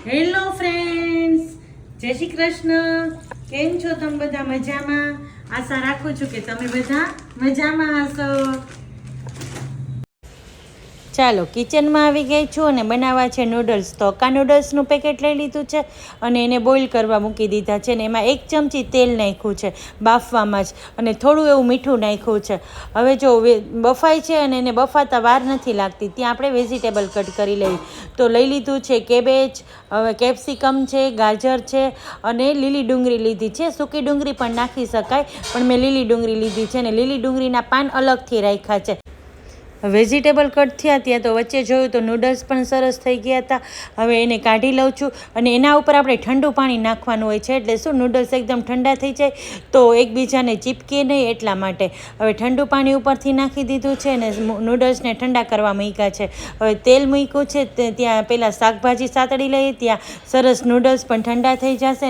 Hello friends, જય શ્રી કૃષ્ણ. કેમ છો તમે બધા? મજામાં? આશા રાખું છું કે તમે બધા મજામાં હશો. ચાલો કિચનમાં આવી ગઈ છું અને બનાવવા છે નૂડલ્સ. તો અક્કા નૂડલ્સનું પેકેટ લઈ લીધું છે અને એને બોઇલ કરવા મૂકી દીધા છે ને એમાં 1 ચમચી તેલ નાખ્યું છે બાફવામાં જ, અને થોડું એવું મીઠું નાખ્યું છે. હવે જો બફાય છે અને એને બફાતા વાર નથી લાગતી ત્યાં આપણે વેજીટેબલ કટ કરી લઈએ. તો લઈ લીધું છે કેબેજ, હવે કેપ્સિકમ છે, ગાજર છે અને લીલી ડુંગળી લીધી છે. સૂકી ડુંગળી પણ નાખી શકાય, પણ મેં લીલી ડુંગળી લીધી છે અને લીલી ડુંગળીના પાન અલગથી રાખ્યા છે. વેજીટેબલ કટ થયા ત્યાં તો વચ્ચે જોયું તો નૂડલ્સ પણ સરસ થઈ ગયા હતા. હવે એને કાઢી લઉં છું અને એના ઉપર આપણે ઠંડુ પાણી નાખવાનું હોય છે, એટલે શું નૂડલ્સ એકદમ ઠંડા થઈ જાય તો એકબીજાને ચીપકે નહીં, એટલા માટે. હવે ઠંડુ પાણી ઉપરથી નાખી દીધું છે અને નૂડલ્સને ઠંડા કરવા મૂક્યા છે. હવે તેલ મૂક્યું છે ત્યાં પહેલાં શાકભાજી સાતળી લઈએ, ત્યાં સરસ નૂડલ્સ પણ ઠંડા થઈ જશે.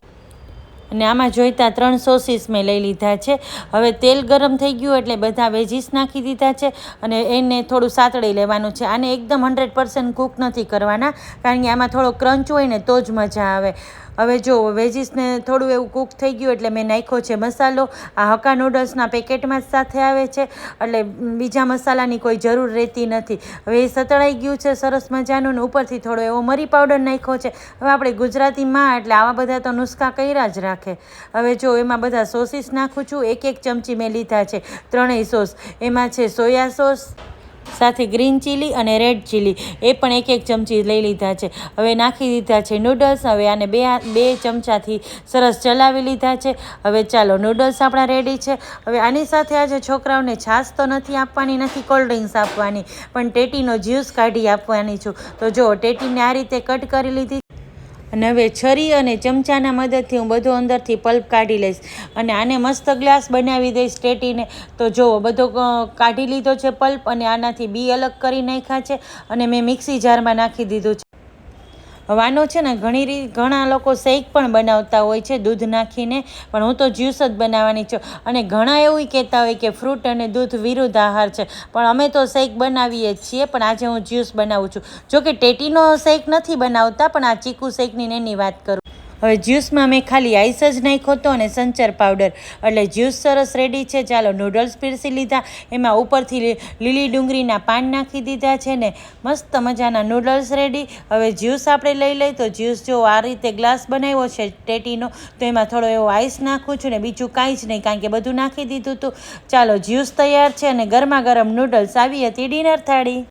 અને આમાં જોઈતા 3 સોસીસ મેં લઈ લીધા છે. હવે તેલ ગરમ થઈ ગયું એટલે બધા વેજીસ નાખી દીધા છે અને એને થોડું સાતળી લેવાનું છે. આને એકદમ 100% કૂક નથી કરવાના, કારણ કે આમાં થોડો ક્રંચ હોય ને તો જ મજા આવે. હવે જો વેજીસને થોડું એવું કૂક થઈ ગયું એટલે મેં નાખ્યો છે મસાલો. આ હક્કા નૂડલ્સના પેકેટમાં જ સાથે આવે છે, એટલે બીજા મસાલાની કોઈ જરૂર રહેતી નથી. હવે એ સતળાઈ ગયું છે સરસ મજાનું ને ઉપરથી થોડો એવો મરી પાવડર નાખ્યો છે. હવે આપણે ગુજરાતીમાં એટલે આવા બધા તો નુસ્ખા કર્યા જ રાખે. હવે જો એમાં બધા સોસીસ નાખું છું. 1 ચમચી મેં લીધા છે, 3 સોસ. એમાં છે સોયા સોસ, સાથે ગ્રીન ચીલી અને રેડ ચીલી, એ પણ 1 ચમચી લઈ લીધા છે. હવે નાખી દીધા છે નૂડલ્સ. હવે આને બે ચમચાથી સરસ ચલાવી લીધા છે. હવે ચાલો, નૂડલ્સ આપણા રેડી છે. હવે આની સાથે આજે છોકરાઓને છાશ તો નથી આપવાની, નથી કોલ્ડ ડ્રિંક્સ આપવાની, પણ ટેટીનો જ્યુસ કાઢી આપવાની છું. તો જો ટેટીને આ રીતે કટ કરી લીધી અને હવે છરી અને ચમચાના મદદથી હું બધો અંદરથી પલ્પ કાઢી લઈશ અને આને મસ્ત ગ્લાસ બનાવી દઈશ ટેટીને. તો જો બધો કાઢી લીધો છે પલ્પ અને આનાથી બી અલગ કરી નાખ્યા છે અને મેં મિક્સી જારમાં નાખી દીધું છે. વાનો છે ને ઘણા લોકો શેક પણ બનાવતા હોય છે દૂધ નાખીને, પણ હું તો જ્યુસ જ બનાવવાની છું. અને ઘણા એવું કહેતા હોય કે ફ્રૂટ અને દૂધ વિરુદ્ધ આહાર છે, પણ અમે તો શેક બનાવીએ જ છીએ. પણ આજે હું જ્યુસ બનાવું છું. જો કે ટેટીનો શેક નથી બનાવતા, પણ આ ચીકુ શેકની એની વાત કરું. હવે જ્યુસમાં મેં ખાલી આઈસ જ નાખ્યો હતો અને સંચર પાવડર, એટલે જ્યુસ સરસ રેડી છે. ચાલો, નૂડલ્સ પીરસી લીધા, એમાં ઉપરથી લીલી ડુંગળીના પાન નાખી દીધા છે ને મસ્ત મજાના નૂડલ્સ રેડી. હવે જ્યુસ આપણે લઈ લઈએ. તો જ્યુસ જો આ રીતે ગ્લાસ બનાવ્યો છે ટેટીનો, તો એમાં થોડો એવો આઈસ નાખું છું ને બીજું કાંઈ જ નહીં, કારણ કે બધું નાખી દીધું હતું. ચાલો, જ્યુસ તૈયાર છે અને ગરમા ગરમ નૂડલ્સ. આવી હતી ડિનર થાળી.